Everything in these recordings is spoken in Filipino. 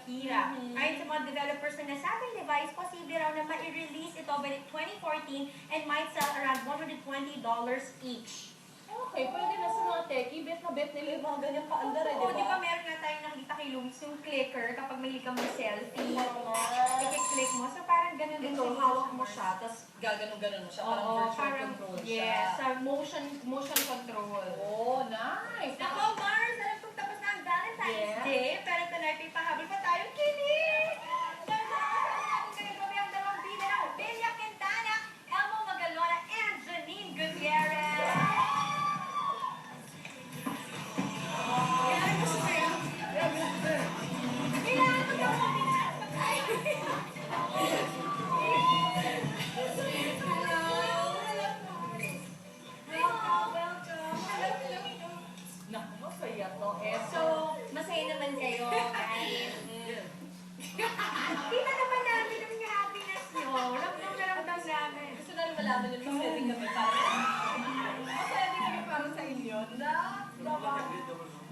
Akira. Ayon sa mga developers ng nasabing device, posible raw na ma-release ito by 2014 and might sell around $120 each. Okay, pwede na sa mga techie, bet na bet nila yung mga ganyang kaandar, eh, Oo, di di ba ba? meron nga tayong nakita kay Luis yung clicker kapag may ka mag-selfie. I-click mo. So parang ganun din. Ito, hawak mo siya, tapos gaganon-ganon mo siya, parang Oo, virtual parang, control siya. yes, sa motion control. Oh, nice! Nako, Mars, alam kong tapos na ang Valentine's Yeah. Day, pero tonight may pahabol pa tayong kilig! Dahil makakasama natin ngayong gabi ang dalawang bida ng Bella Quintana, Elmo Magalona, and Janine Gutierrez! Kailangan mo siya. Kailangan mo daw Naku, masaya to, eh. So, masaya naman kayo, guys. Kita naman namin yung happiness nyo. Ramdam na ramdam namin. Gusto namin malaman yun, masaya din kami para masaya din kami para sa inyo.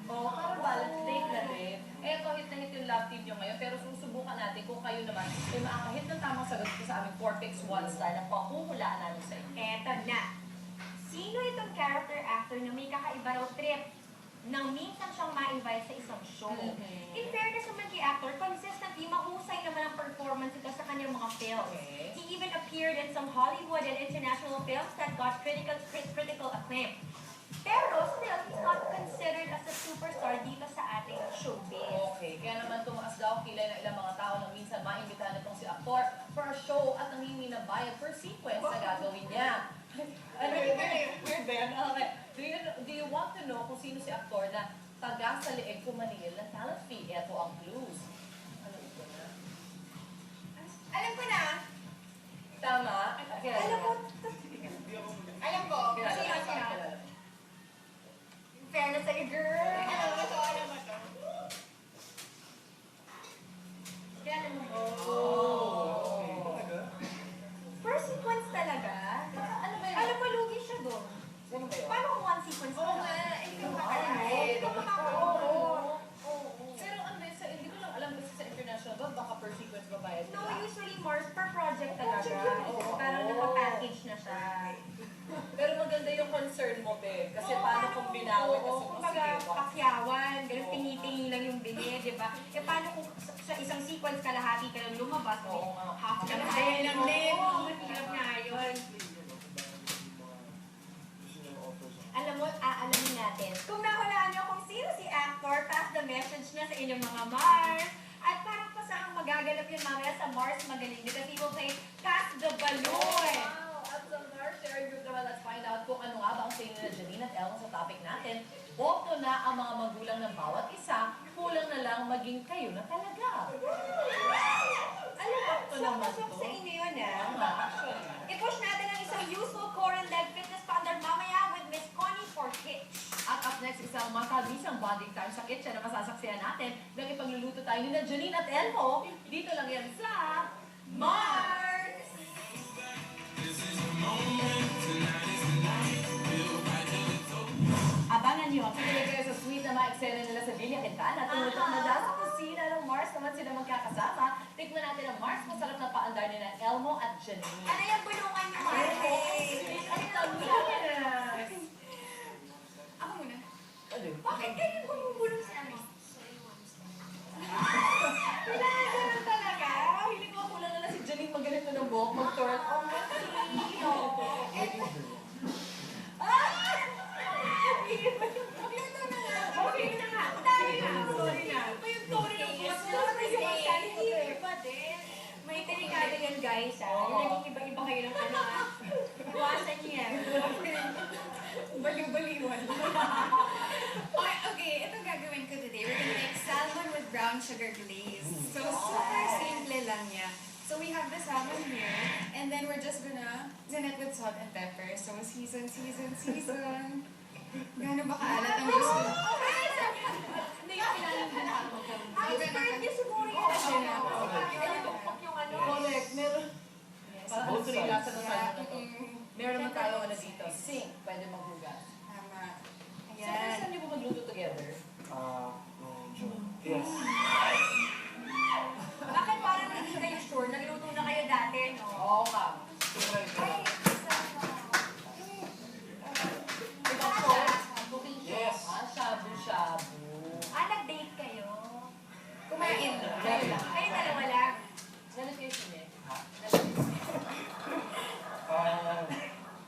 Oh, para balance date na din. Eto, hit na hit yung love team nyo ngayon, pero susubukan natin kung kayo naman ay makakahit ng tamang sagot ko sa aming Cortex One Star na pahuhulaan namin sa inyo. Eto na. Sino itong character actor na may kakaiba raw trip nang minsan siyang ma-invite sa isang show? In fairness naman kay actor, consistently mahusay naman ang performance ito sa kanyang mga films. Okay. He even appeared in some Hollywood and international films that got critical acclaim. Pero still, he's not considered as a superstar dito sa ating showbiz. Okay, kaya naman tumaas daw kilay ng ilang mga tao na minsan maimbitahan itong si aktor for a show at nangingi ng bayad per sequence na gagawin niya. Ano yun? Weird ba yan? Okay. Do you want to know kung sino si aktor na taga sa leeg ko Manila na talent fee? Ito ang clues. Ano ito na? Alam ko na. Tama? Alam ko. Alam ko. Kilala Sino ka, siya? kilala. In fairness sa'yo, girl. Alam mo to, alam mo to. Kilala mo to. Oh. First sequence talaga? Ano ba yun? Alam mo, lugi siya doon. Sino ba yun? Paano kung one sequence Oo lang? nga, Hindi ko ko makakalimutan. makakalimutan. Hindi ko Oo. makakalimutan. Pero ano yun, hindi ko lang alam kasi sa international ba, baka per sequence ba bayad No, nila? usually Mars per project talaga. Project yun. Oo. Parang naka-package na siya. Pero maganda yung concern mo, be. Kasi paano kung binawin kasi mo Kumbaga, sige, ba? pakyawan, ganun Oo. tingi-tingi lang yung bili, di ba? Eh, paano kung sa isang sequence kalahati ka lang lumabas, Oo nga. half ka lang Ayun lang din. Oo, mahirap nga yun. Alam mo, aalamin natin. Kung nahulaan niyo kung sino si actor, pass the message niya sa inyong mga Mars. At parang pa saan magaganap yun mamaya sa Mars Magaling because he will play Pass the Balloon. Wow! At sa Mars Sharing Group naman, let's find out kung ano nga ba ang sa inyo na Janine at Elmo sa topic natin. Boto na ang mga magulang ng bawat isa, kulang na lang maging kayo na talaga. Alam mo, Ito naman pasok to. sa inyo yun Tama, actually. I-push natin ang isang useful core and leg fitness paandar mamaya with Miss Connie for Kids. At up next, isang matabisang bonding time sa kitchen na masasaksihan natin nang ipagluluto tayo ni na Janine at Elmo. Dito lang yan sa Mars! Abangan nyo. Pagkili kayo sa sweet na maeksena nila sa Villa Quintana. Tumutok na dahil sa kusina ng Mars naman sila magkakasama. Tikman natin ang Mars. Masarap na paandar ni na Elmo at Janine. Ano yung bulungan nyo, Mars? Ang tamis! Ako muna. Ano? Bakit kayo bumubulong sa ano? Kailangan ganun talaga. Hindi ko kulang na lang si Janine magaling ng buhok. Mag-twerk. Oh, Okay na nga. Sorry na. Sorry na. Pa yung story ng buwas mo. Hindi pa din. May delikado yan, guys. Yung naging iba-iba kayo ng ano. Iwasan niyo yan. Baliw-baliwan. Okay, ito gagawin ko today. We're gonna make salmon with brown sugar glaze. So, super simple lang niya. So, we have the salmon here, and then we're just gonna season it with salt and pepper. So, season. Gano'n ba kaalat ang gusto? Hindi yung kailangan na ako. Iceberg niya siguro yun. Oo, na. Kasi parang nalulukok yung ano. Correct. Meron. Parang ano rin lasa ng salmon na to. Mm, Meron naman tayo ano dito. Sink. Pwede maghugas. Tama. So, first Ayan. time niyo po magluto together? Yes. Kayo lang. Kayo dalawa lang. Ganun kayo sine.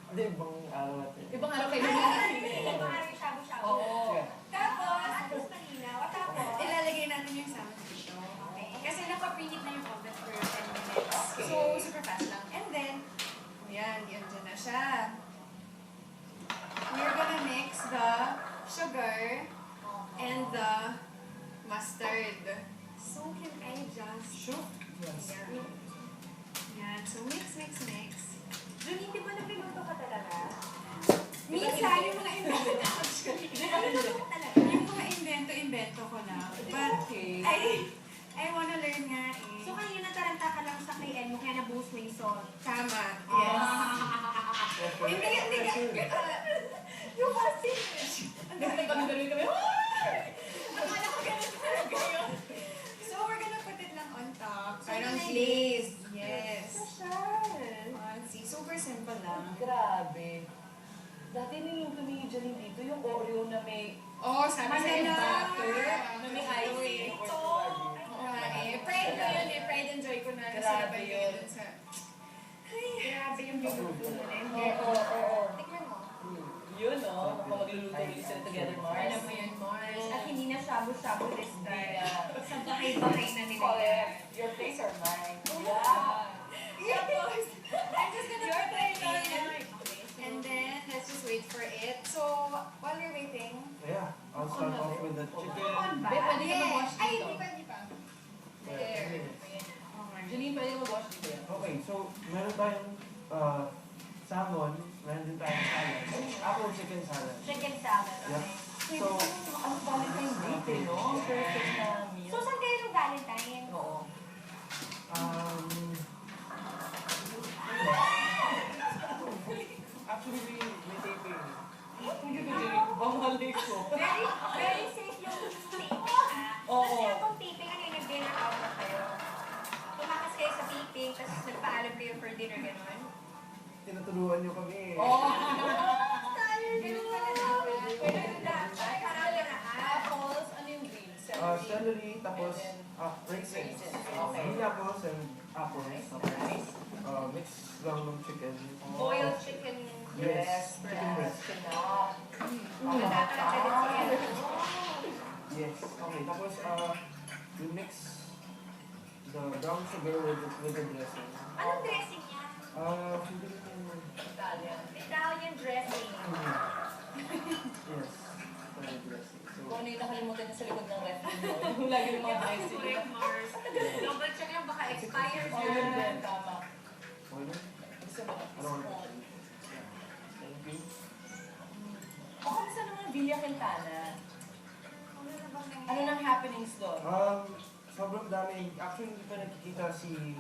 Hindi, ibang araw natin. Ibang araw kayo. Ay, mga yung shabu-shabu. Oo. Tapos, at least malinaw. At tapos, Ilalagay natin yung salmon dito. okay. Kasi naka-preheat na yung oven for 10 minutes. Okay. So, super fast lang. And then, ayan, dyan na siya. We're gonna mix the sugar and the mustard. So, can I just... Sure. Yes. Ayan. Ayan. So, mix, mix, mix. Jun, hindi mo napiluto ka talaga? Minsan, yung mga invento, Napiluto ka talaga? yung mga invento ko lang. But, Okay. I wanna learn nga eh. So, kanina nataranta ka lang sa KN mo, kaya nabuhos mo yung salt. Tama. Yes. Hindi, hindi. Yung kasi. Nagtagpag-galing kami. Akala ko ganun talaga yun. So, we're gonna put it lang on top. Parang So, glaze. Yes. Social. See, super simple lang. Grabe. Dati niluto ni Janine dito yung Oreo na may Oh, sabi May sa'yo. butter. na may icing. Oo nga eh. Pride ko yun eh. Pride and joy ko na. Grabe yun. Sa... Grabe yung niluto mo na yun. Oo. Tikman mo. Yun, no? Kung magluluto rin sila together, Mars. Alam mo yun, Mars. At hindi na shabu-shabu this Hindi time. na. Sa bahay-bahay na nila. Correct. Your place or mine? Yeah. Tapos, I'm just gonna Your put it turn. in. And then, let's just wait for it. So, while we're waiting, Yeah, I'll start off with the chicken. Be, pwede ka mag-wash Ay, dito. hindi pa, hindi pa. Yeah, There. Janine, pwede ka mag-wash dito yan. Okay, so meron tayong salmon, meron din tayong salad. Apple chicken salad. Chicken salad. Yeah. Okay. So, Ang Valentine date, eh, no? Perfect na meal. So, saan kayo nung Valentine? Oo. actually, may taping. Hindi ko Janine, bamalik ko. Very, very safe yung taping, ha? Oo. Kasi akong taping, ano yung nag-dinner out na kayo? Tumakas kayo sa taping, tapos nagpaalam kayo for dinner, gano'n? Tinutulungan niyo kami. Oo. Ganun pala dapat. Pwede na. Ay, parang lahat. Apples, ano yung green? Celery, tapos And raisins. raisins, okay. Green apples and apples. Nice, Tapos, nice. mix lang ng chicken. Boiled chicken. Yes, chicken breast. Pinap. Natatalagay din si Ella. Yes. Okay, tapos we mix the brown sugar with the dressing. Anong dressing niya? Philippine. Italian. Italian dressing. Yes. Sorry, dressing. Kung So, ano yung nakalimutan niya sa likod ng ref mo. Yung lagi yung mga dressing. Mars. Double check lang, baka expired Oh, yun na. din, tama. okay na? Gusto mo na. I don't want to. Thank you. O, kamusta naman Villa Quintana? Ano na bang nangyari? Ano nang happenings doon? Sobrang dami. Actually, hindi pa nakikita si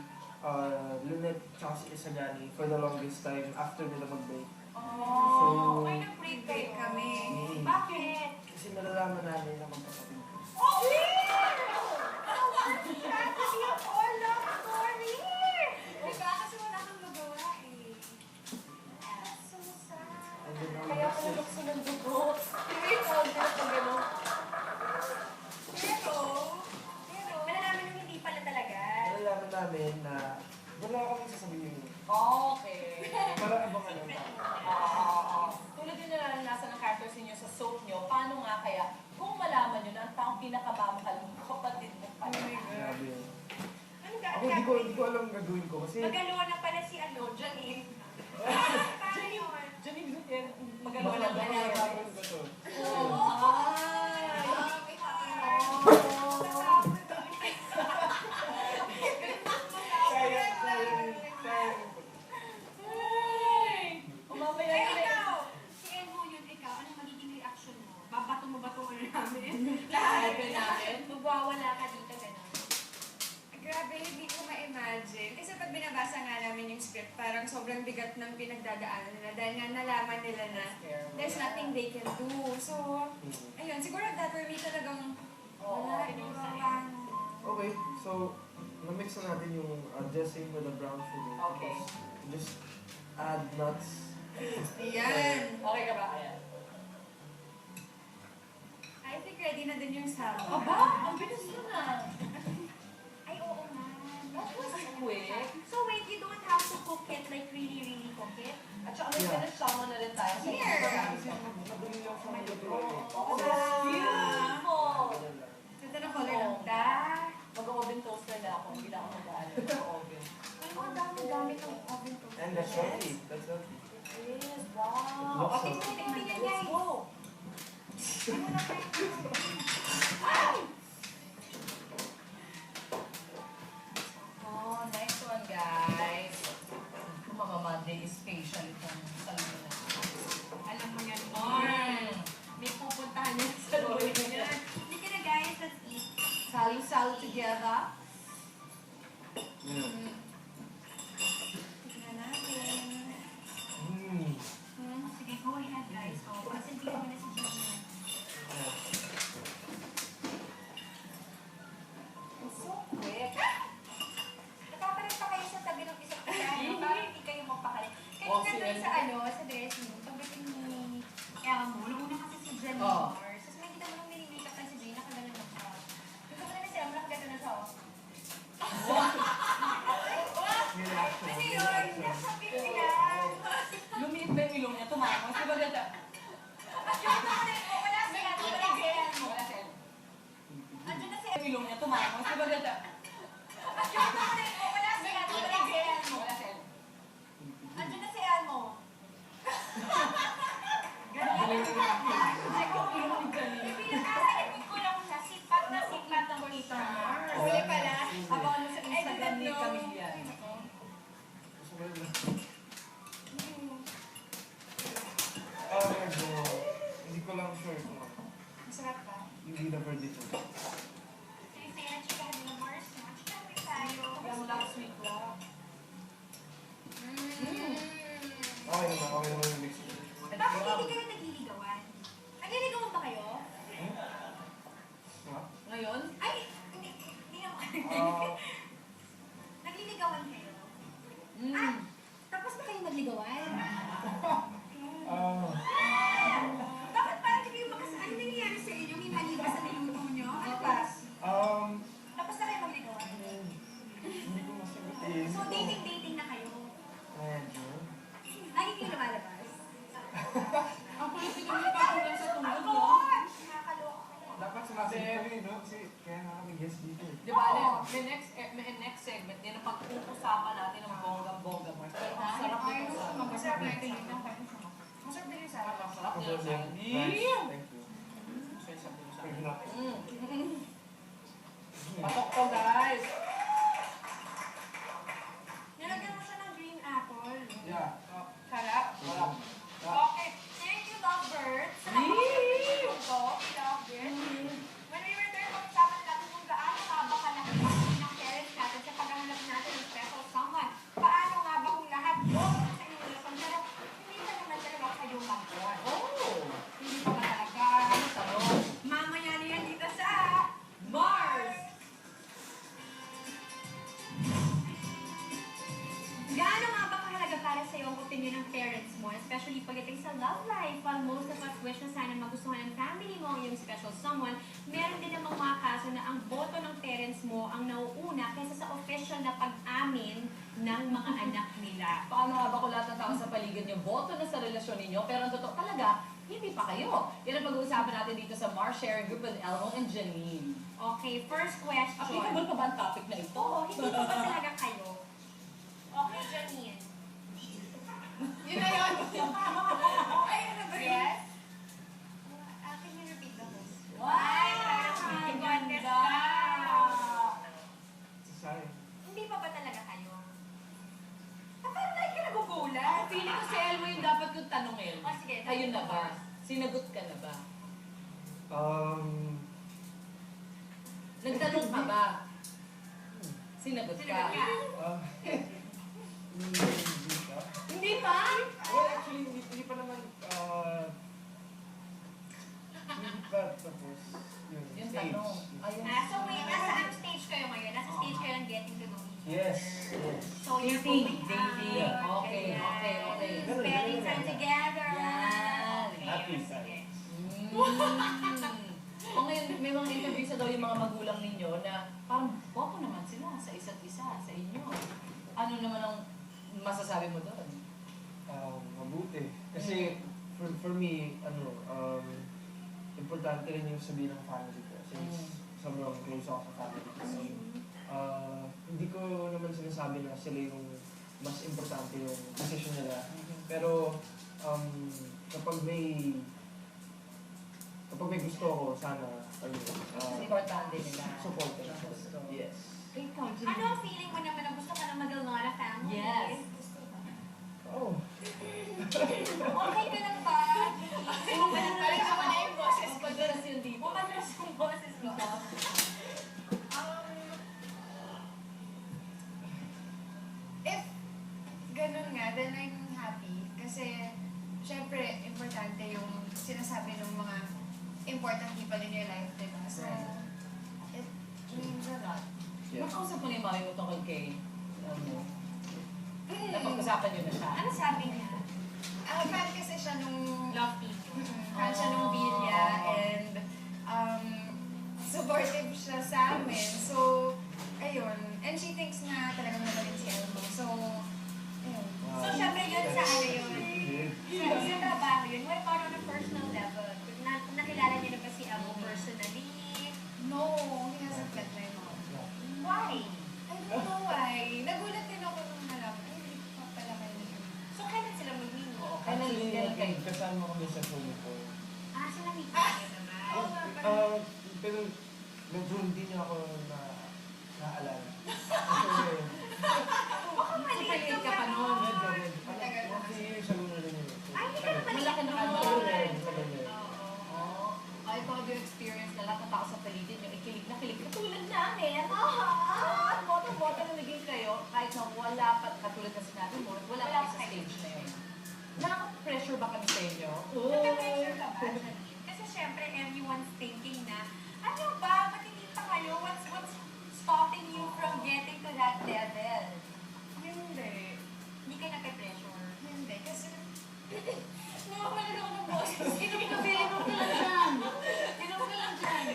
Lynette tsaka si Isagani for the longest time after nila mag-break. Oh, So, may nag-break Break kayo. kami. Bakit? Kasi nalalaman namin na magkakapit. Oh, weird! Tragedy of all love story! Diba? Kasi wala kang magawa eh. That's so sad. And then, Kaya ko nabukso ng dugo. Hindi ko din ako gano'n. Pero, Malalaman nung hindi pala talaga. nalalaman namin na wala kami sasabihin. Okay. Para abangan lang tayo. Tulad yung naranasan ng characters ninyo sa soap nyo, paano nga kaya kung malaman nyo na ang taong pinakamamahal mo, kapatid mo pala? oh my God. Grabe yun. Ano Ako hindi ko alam gagawin ko kasi Magalawa na pala si Janine. Paano yun? Janine Gutierrez, magalawa lang ba magagawa niya? namin ba to? Mamaya Eh, na ikaw! Si Elmo yun, ikaw, ano magiging reaction mo? Babato mo ba itong ano namin? Lahat namin. Magwawala ka dito, gano'n. Grabe, hindi ko ma-imagine. Kasi pag binabasa nga namin yung script, parang sobrang bigat ng pinagdadaanan nila dahil nga nalaman nila na there's nothing they can do. So, ayun, siguro that were me talagang wala, inuwawan. Okay, so na-mix na natin yung dressing with the brown sugar. Okay. Tapos, just add nuts. Ayan. Okay ka ba? Ayan. I think ready na din yung salmon. Aba, ang bilis mo na. nila ako, hindi na ako mag-aano sa oven. Ay, ang dami gamit ng oven to. And that's healthy. That's healthy. Yes, wow! Looks Okay, so- Tingnan yan, let's guys. go! Ano na kayo? Oh, next one, guys. Mama Monday is special itong salmon na. Alam mo yan, Mar. May pupuntahan yan sa loob niya. Hindi ka na guys, let's eat. Salo-salo together. Mm. Tignan natin. Mm. Sige, go ahead guys. Oh, pasintihan mo na si Gina. It's so quick. Nakapalit pa kayo sa tabi ng isa't isa. No? Parang hindi kayo mapakalit. Oh, Kanina si doon sa Elmo. sa dressing room, pagdating ni Elmo, nauna kasi si Jen Oh. Mars. Tapos may kita mo nung mini-makeup na si Jane, nakagano na siya. Gusto ko na si Elmo, nakagano na siya. Reaction. Kasi yun, nakasabi ko yan. Lumiit ba yung ilong niya? Tumama. Di ba ganda? Yung pakalit mo, wala si Elmo, wala si Elmo. Wala si El. Andiyan na si Yung ilong niya tumama. Di ba ganda? Yung pakalit mo, wala si Elmo, wala si Elmo. Wala si El. Andiyan na si Elmo. Galing ko ilong ni Janine. Pinakasalikod ko lang siya, sipat na sipat ng kita. Huli pala. Abangan mo sa Instagram ni Camilla. Gusto mo yun? Medyo, hindi ko lang sure kung ano. Masarap ba? Hindi na pwede ito. Sige, sige, chikahan nila Mars. Chikahan tayo. Yung last week lang. Okay naman yung mix. Bakit hindi kayo nagliligawan? Nagliligawan ba kayo? Ha? Ngayon, Ay, hindi naman. Nagliligawan kayo? mm. Tapos na kayo nagligawan? Ah, Bakit parang hindi kayo makasal? Ano nangyayari sa inyo? May mali ba sa niluto nyo? Ano ba? Tapos na kayo magligawan? hindi ko masagutin. So, dating-dating na kayo? Medyo. Lagi kayo lumalabas? Ang politiko niya pa ako lang sa tungkol, no? Nakakaloka kayo. Dapat sumasagot kami, no? Kasi kaya nga kami guest dito. Di ba, may next segment, din ang pag-uusapan natin ng bonggang-bongga. Pero ang sarap nito sa Masarap na ito yun. Masarap din yung sarap. Ang sarap Ako nila po sa din. Thank you. Thank you. Patok to, guys. Nilagyan mo siya ng green apple. Yeah. Sarap. Wala. Okay. Thank you, lovebirds. Salamat Yee! sa lovebirds. When we return, pag-usapan natin kung gaano nga ba kalaki ng parents natin sa paghahanap natin ng special someone. Paano nga ba kung lahat doon sa inyong relasyon, pero hindi pa naman talaga kayo mag-born. Oh! Hindi pa ba talaga? Ano tanong? Mamaya na yan dito sa Mars! Gaano nga ba kahalaga para sa iyo ang opinion ng parents mo, especially pagdating sa love life? While most of us wish na sana magustuhan ng family mo ang iyong special someone, meron din namang mga kaso na ang boto ng parents mo ang nauuna kaysa sa official na pag-amin ng mga anak nila. Paano nga ba kung lahat ng tao sa paligid niyo boto na sa relasyon ninyo, pero ang totoo talaga, hindi pa kayo. Yan ang pag-uusapan natin dito sa Mars Sharing Group with Elmo and Janine. Okay, first question. Applicable pa ba ang topic na ito? Oo, hindi pa ba talaga kayo? Okay, Janine. Yun na yun. Ay, ano ba yun? Yes? Can you repeat the host? Ay, my goodness Ganda! Sayang. Hindi pa ba talaga kayo? Parang like ka nagugulat. Feeling ko si Elmo yung dapat kong tanungin. O sige, Kayo na ba? Sinagot ka na ba? Nagtanong ka ba? Sinagot Sinagot ka? ka. Hindi pa. Hindi pa? Well, actually, hindi pa naman, hindi pa tapos Yung stage. tanong. Ayun. So may nasa ang stage kayo ngayon? Nasa stage kayo ng getting to know each other. Yes, yes. So you're Dating, going out. dating. Okay, ganyan. okay, okay. Spending time together. Yan. Okay, Happy sige. O ngayon, may mga interview sa daw yung mga magulang ninyo na parang boto naman sila sa isa't isa, sa inyo. Ano naman ang masasabi mo doon? Mabuti. Kasi, for me, importante rin yung sabihin ng family ko. Since sobrang close ako sa family ko. sinasabi na sila yung mas importante yung decision nila. Pero kapag may gusto ako, sana Importante nila. support nila. Gusto. Yes. Ikaw, Julie. Ano ang feeling mo naman na gusto ka na mag-Almora family? Yes. Oh. Okay ka lang ba? Parang ako na yung boses ko. Pagdalas yun dito. Umatras yung boses mo. If ganun nga, then I'm happy. Kasi, syempre, importante yung sinasabi ng mga important people in your life, diba? So, it means a lot. Yeah. Nakausap mo na yung mami mo tungkol kay, ano, napag-usapan niyo na siya. Ano sabi niya? Fan kasi siya nung Love people. fan siya nung Villa and supportive siya sa amin. So, ayun. And she thinks na talagang magaling si Elmo. So, ayun. So, syempre yun sa ano yun. Sa trabaho yun. What about on a personal level? Nakilala niyo na ba si Amo personally? No, he hasn't met my mom. Why? I don't know why. Nagulat din ako nung malaman. Ay, hindi ko pa pala kayo nag- So, kailan sila mag-meet? Actually, kasama kami sa show before. Ah, sila meet niyo naman. Oo nga pala. Pero medyo hindi niya ako naalala. Kasi Baka maliit ka pa nun. medyo, Matagal na. kasi siya muna rin yun. Ay, hindi ka naman Malaki na nun. ano. Oo. Ay, ikaw yung experience na lahat ng tao sa paligid yung ikilig na kilig. Katulad namin. Ah! Boto-boto na naging kayo. Kahit na wala pa, katulad na sinabi mo, wala pa kayo sa stage na yun. Nakaka-pressure ba kami sa inyo? Nagka-pressure ka ba, Janine? Kasi syempre, everyone's thinking na, ano ba, ba't hindi pa kayo? What's stopping you from getting to that level? Hindi. Hindi ka nagka-pressure. Hindi. Kasi, Nakakalag ako ng boses. Inom ka, Bea. Inom ka lang dyan. Inom ka lang dyan.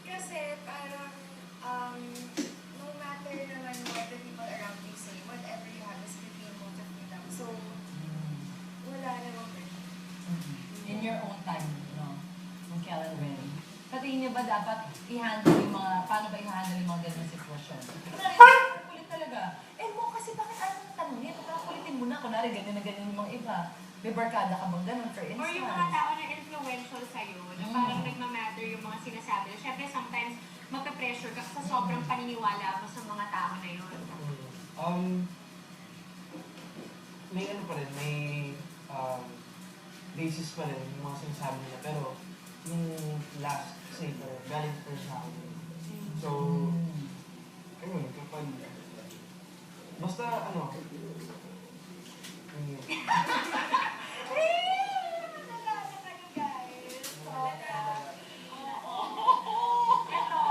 kasi parang, no matter naman what the people around you say, whatever you have is between both of you lang. So, wala namang pressure. In your own time, no? Kung kailan ready. Sa tingin niyo ba dapat i-handle yung mga, paano ba i-handle yung mga ganung sitwasyon? Kunwari, kulit talaga. Eh mo, kasi bakit ayaw mong tanongin? Kung kulitin mo na, kunwari ganyan na ganyan yung mga iba. May barkada ka bang ganun, for instance? Or yung mga tao na influential sa'yo, na parang nagmamatter yung mga sinasabi. Syempre, sometimes, magka-pressure ka sa sobrang paniniwala mo sa mga tao na yun. May ano pa rin, may basis pa rin yung mga sinasabi nila. Pero yung last say pa rin, galing pa rin sa akin. So, ayun, kapag basta ano, ayun. Nalala kayo, guys. Ito,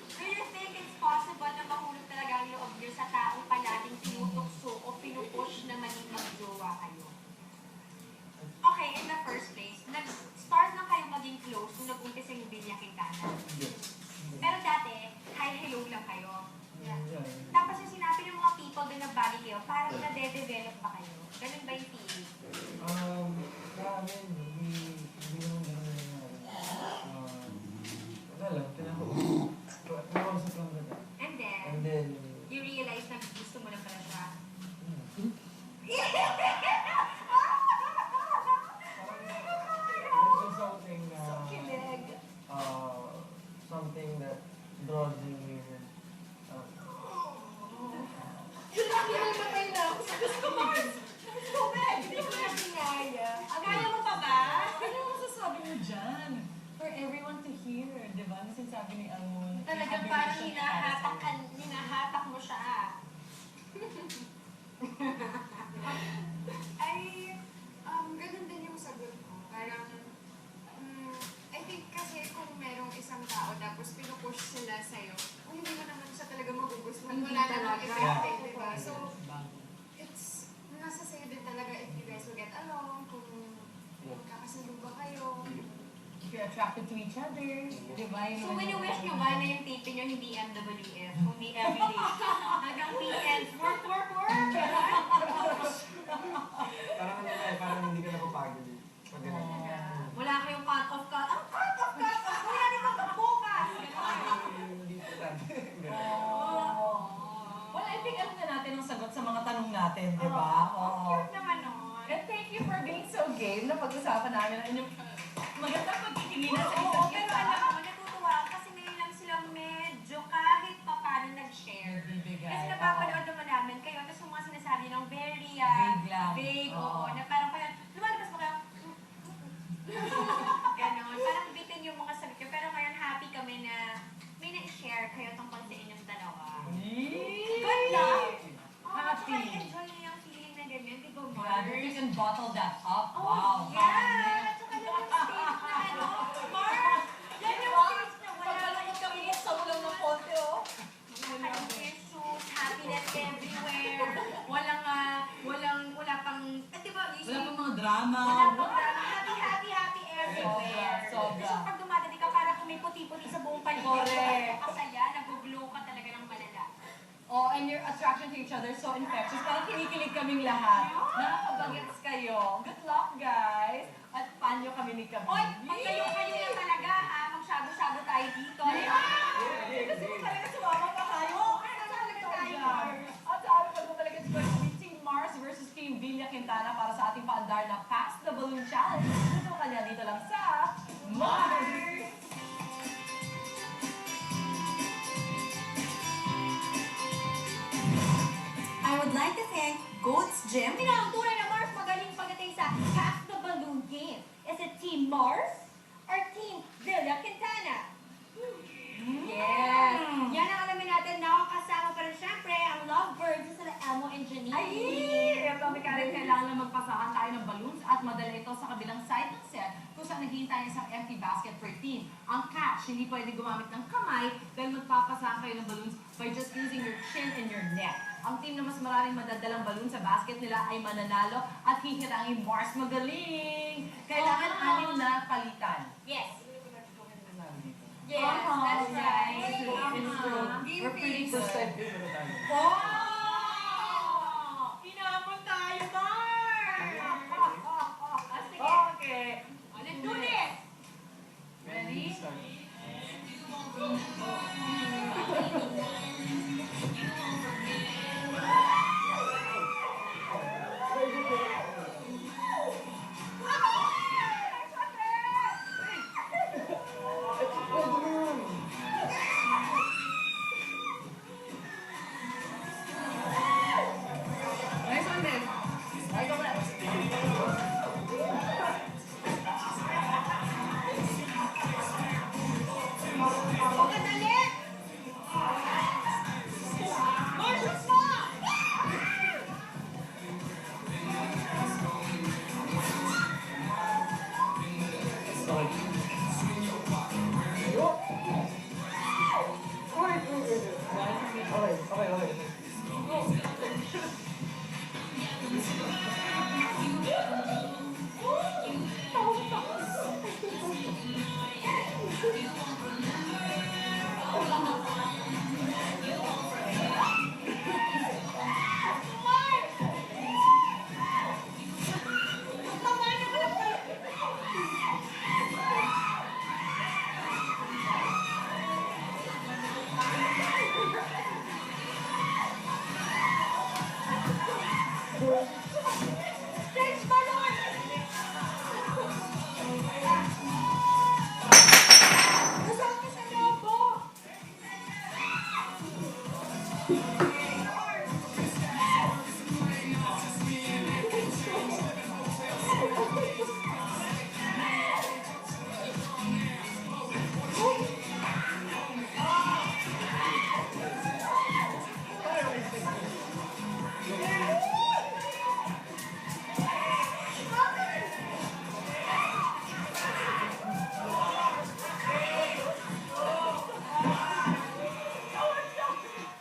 do you think it's possible na mahulog talaga ang loob niyo sa taong palaging tinutukso o pinupush na maging magjowa kayo? Okay, in the first place, nag-start na kayo maging close nung nag-umpisa yung Villa Quintana. Yes. Pero dati, hi-hello lang kayo. Yeah. Tapos yung sinabi ng mga people doon na bali kayo, parang nade-develop pa kayo. Ganun ba yung feeling? Sa amin, hindi naman ganun na nangyari. Wala lang, pinakausap lang na. And then, And then, you realize na gusto mo na pala siya. parang there's something na, Kilig. something that draws you near. Kailan matay na ako sa gusto ko. Hindi ko na kinaya. Kaya mo pa ba? Ano ang masasabi mo dyan? For everyone to hear, di ba? Ano sinasabi ni Amon? Talagang parang hinahatak mo siya. Ay, ganun din yung sagot ko. Parang, I think kasi kung merong isang tao tapos pinupush sila sa'yo, kung hindi mo naman siya talaga magugustuhan, Hindi wala namang talaga. effect, eh, di ba? So, it's, nasa sa'yo din talaga if you guys will get along, kung magkakasundo ba kayo. If you're attracted to each other, di ba? Yun So, naman yung- wini-wish nyo ba na yung taping nyo hindi MWF, kundi everyday? Hanggang weekends, work. Parang ano na, parang hindi ka napapagod eh. Pag ganun. Wala kayong cut-off. Ang cut-off! Kuya, di ba bukas? Hindi importante. Ganun. Oh, natin, di ba? Ang cute naman nun. And thank you for being so game na pag-usapan namin ang inyong magandang pagkikinginan sa Oo, isa't pero isa. alam mo, natutuwa ako kasi ngayon lang sila medyo kahit pa paano nag-share. Bibigay. Kasi napapanood naman namin kayo, tapos yung mga sinasabi ng very Vague lang. vague, Oo. oo, na parang kaya, lumalabas mo kayo, ganon, parang bitin yung mga sagot ko. Pero ngayon, happy kami na may na-share kayo tungkol sa inyong dalawa. Good luck! Happy. Enjoy niyo yung feeling na ganyan, di ba, Grabe, Mars? you can bottle that up. Oh, Wow. yeah! At saka lang yung stage na ano, Mars! Yan yung stage na wala Pagkalungkot ka, bubuksan mo lang ng konti, oh. walang issues, happiness everywhere. Wala pang, di ba, Wala pang mga drama. wala pang happy everywhere. Sobra. So, pag dumadali ka, parang kung may puti-puti sa buong paligid. Correct. Kasaya, nag-glow ka talaga ng malala. Oh, and your attraction to each other is so infectious. Parang kinikilig kaming lahat. Nakakabagets kayo. Good luck, guys. At panyo kami ni Kabi. Oy, pag kayo na talaga, ha? Magshago-shago tayo dito. Gusto ko talaga sumama pa tayo. Talaga tayo. At sabi ko talaga it's going to be Team Mars versus Team Villa Quintana para sa ating paandar na Pass the Balloon Challenge. Gusto ka niya dito lang sa Mars! I would like to thank Goats Gym. Ang tunay na Mars magaling pagdating sa Pass the Balloon game. Is it Team Mars or Team Villa Quintana? Yes! Yan ang alamin natin. Nakakasama pa rin syempre ang lovebirds sa sila Elmo and Janine. Ay! Ito, may karin kailangan na magpasahan tayo ng balloons at madala ito sa kabilang side ng set kung saan naghihintay isang empty basket per team. Ang catch, hindi pwede gumamit ng kamay dahil magpapasahan kayo ng balloons by just using your chin and your neck. Ang team na mas maraming madadalang balloon sa basket nila ay mananalo at hihirangin Mars magaling. Kailangan anim na palitan. Yes. Yes, that's right. It's true. We're pretty First good. time din na tayo. Oh! Hinamon tayo, Mars! Sige. Okay. Let's do this! Ready? Nice one, then. Ay, go back. Pagkadali! Mars, let's go! Okay. Stage balloon! Kasama sa lobo!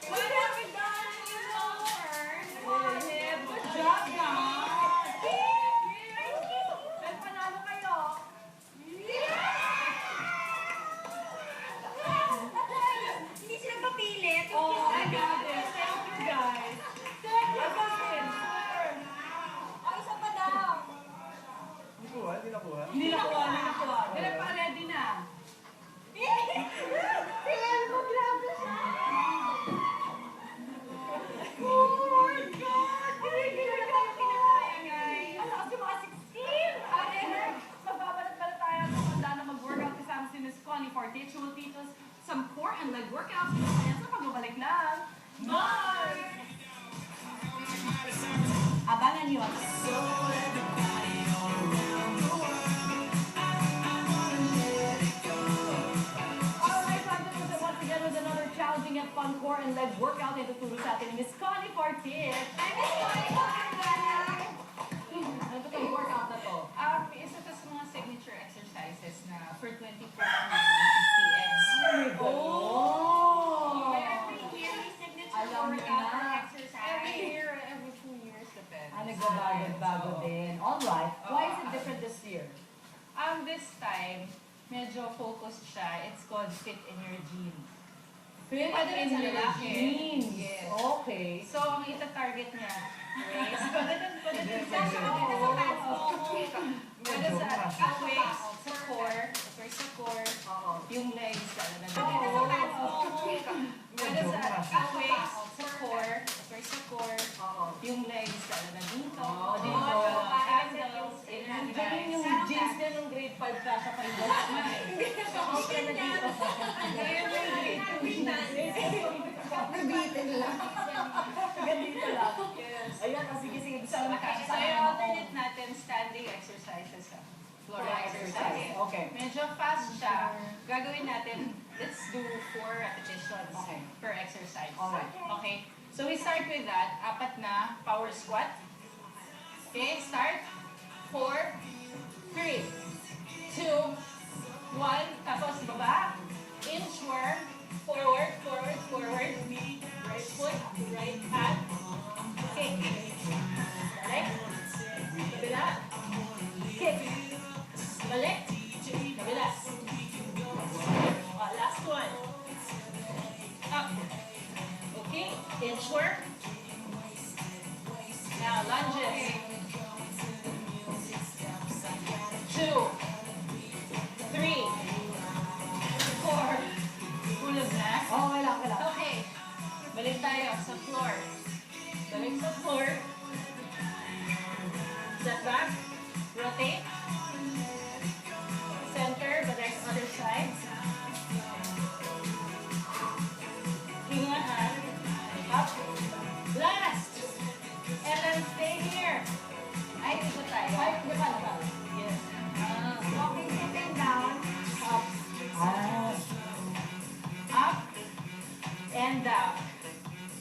What have we done? Ayan, sa pagbabalik ng Mars! Abangan niyo. Alright, time to put once again with another challenging and fun core and leg workout na ituturo sa atin ni Miss Connie Partis. Ano ba itong workout na to? Isa to sa mga signature exercises na for 24 TX. Oh! Every year, may signature Alam mo workout na. or exercise. Every year, every 2 years, depends. Nagbabago din. Alright. Why is it different this year? This time, medyo focused siya. It's called Fit in Your Jeans. Fit Pwede rin in sa your lalaki. jeans. Yes. Okay. So, ang ita-target niya, waist. Pwede din sa Pwede sa waist, sa core, sa core, Oo. yung legs, ano na Medyo Pwede sa mas. waist, sa core, sa core, Oo. yung legs, ano na dito. Oo, dito. Handles, inner Ganyan yung thighs. jeans din ng grade 5 ka sa kayo. Okay na dito. Nabitin lang. Ganito lang. Ayan, sige, sige. Gusto naman So, kasasama yung mo. alternate natin, standing exercises. Floor Floor exercise. exercise. Okay. Medyo fast siya. Gagawin natin, let's do 4 repetitions Okay. per exercise. Alright. Okay. So we start with that. 4 na power squat. Okay, start. 4, 3, 2, 1. Tapos baba. Inchworm. Forward, forward, forward. Right foot, right hand. Kick. Balik. Kabila. Kick. Balik. Kabila. Last one. Up. Okay. Inchworm. Now lunges. 2, 3, 4. Ulog na. Okay lang, okay lang. Okay. Balik tayo sa floor. Balik sa floor. Step back. Rotate. Center, but there's other side. Hinga hand. Up. Last. And then stay here. Ay, dito tayo. Ay, di ba na? Yes. Okay, sitting down. Up. Ah. Up. And down.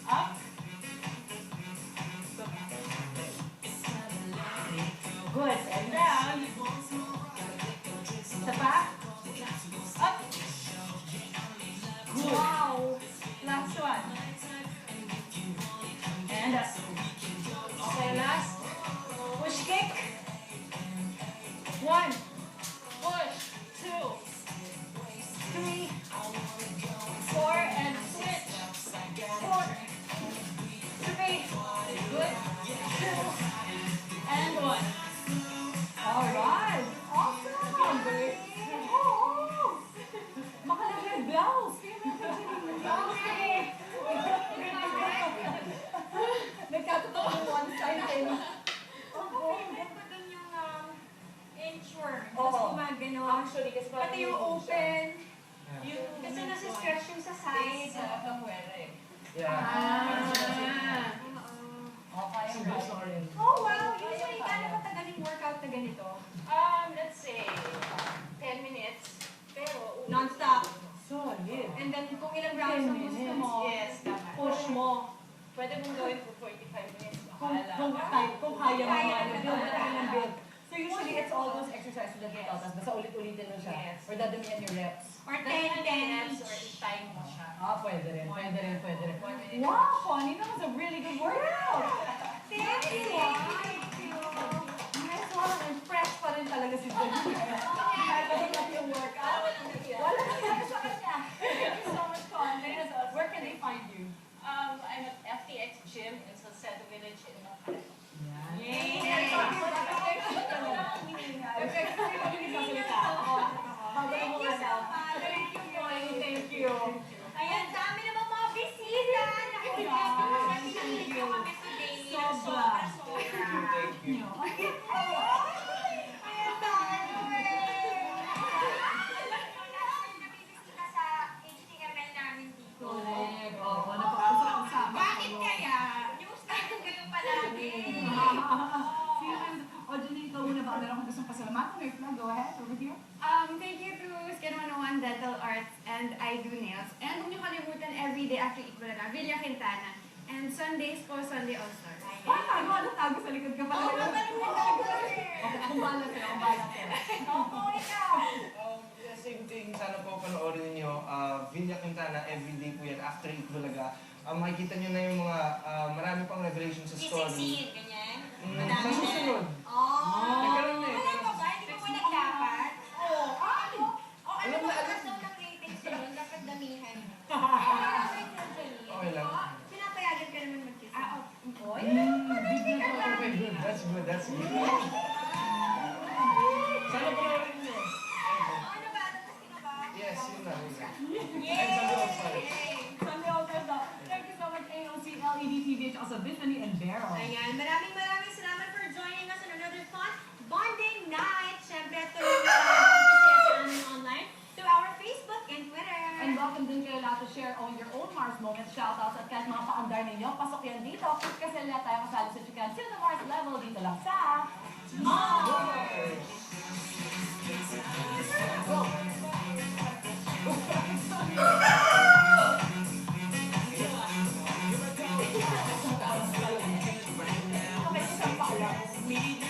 Up. Good. And down. Sa back. Up. Good. Wow. Last one. And up. Okay, last. Push kick. 1. Push. 2. 3. 4. And switch. 4. 3. Good. 2. And 1. Alright. Awesome! Oo. Makalagay blouse. Okay. Nagkatotoo yung one side eh. Okay, then pa dun yung inchworm. Oo. Tapos gumagano. Actually, kasi parang Pati yung siya. open. Yung Kasi nasa-stretch yung sa side. Sa kapuwera eh. Yeah. Okay, Super sorry. Oh, wow. Usually, gano'n katagal yung workout na ganito? Let's say, 10 minutes. Pero, Non-stop. solid. And then, kung ilang rounds ang gusto mo. Yes, tama. Push mo. Pwede mong gawin for 45 minutes. Kung Bahala. kung kaya mo Kaya ano, mo build na. ka ng build. So usually it's all those exercises that you taught us. Basta ulit-ulitin mo siya. Yes. Or dadamihan yung reps. Or 10 minutes minutes. or i-time mo siya. Pwede rin. Pwede rin, pwede rin. 1 minute. Wow, Connie, that was a really good workout. Thank you. Thank you. Nice one. And fresh pa rin talaga si Jenny. Kahit mahirap yung workout. Wala nangyari sa kanya. Thank you so much, Connie. Where can they find you? I'm at FTX Gym in Salcedo Village in Makati. Yay! Thank you so much. Thank you, boy. Thank you. Ayan, dami namang mga bisita. Naku, nakikinig ko kami today. Sobra. Sobra. Thank you. Ayan, dami. May bisita sa HTML namin dito. everyday after Equalaga, Villa Quintana. And Sundays po, Sunday All-Star. Ano tago sa likod ka pala? Magaling na tago Okay, akong bahala sa'yo, akong bahala sa'yo. ikaw. Yeah, same thing. Sana po panoorin niyo. Villa Quintana, everyday po yan. After Itbulaga. Makikita niyo na yung mga marami pang revelation sa story. ganyan. Sa susunod. Nagkaroon na eh. Wala ka ba? Hindi mo ba nagdapat? Oo. Ano Alam ba na, daw ng ratings yun? Dapat damihan. Okay lang. Pinapayagan ka naman mag-kiss. Oy, Okay, good. That's good. That's good. Sana panoorin niyo. Ano ba? Tapos sino ba? Yes, yun lang. Yun lang. Yay! And Sunday All-Star. Sunday All-Stars daw. Thank you so much, AOC, LED TV, at also Bethany and Beryl. Ayan, maraming salamat for joining us on another fun bonding night. Siyempre, tuloy na sa amin online to our Facebook and Twitter. And welcome din kayo lahat to share on your own Mars moments, shoutouts at kahit mga paandar ninyo, pasok yan dito kasi lahat tayo kasali sa Chicken to the Mars level dito lang sa Okay, isang pa lang.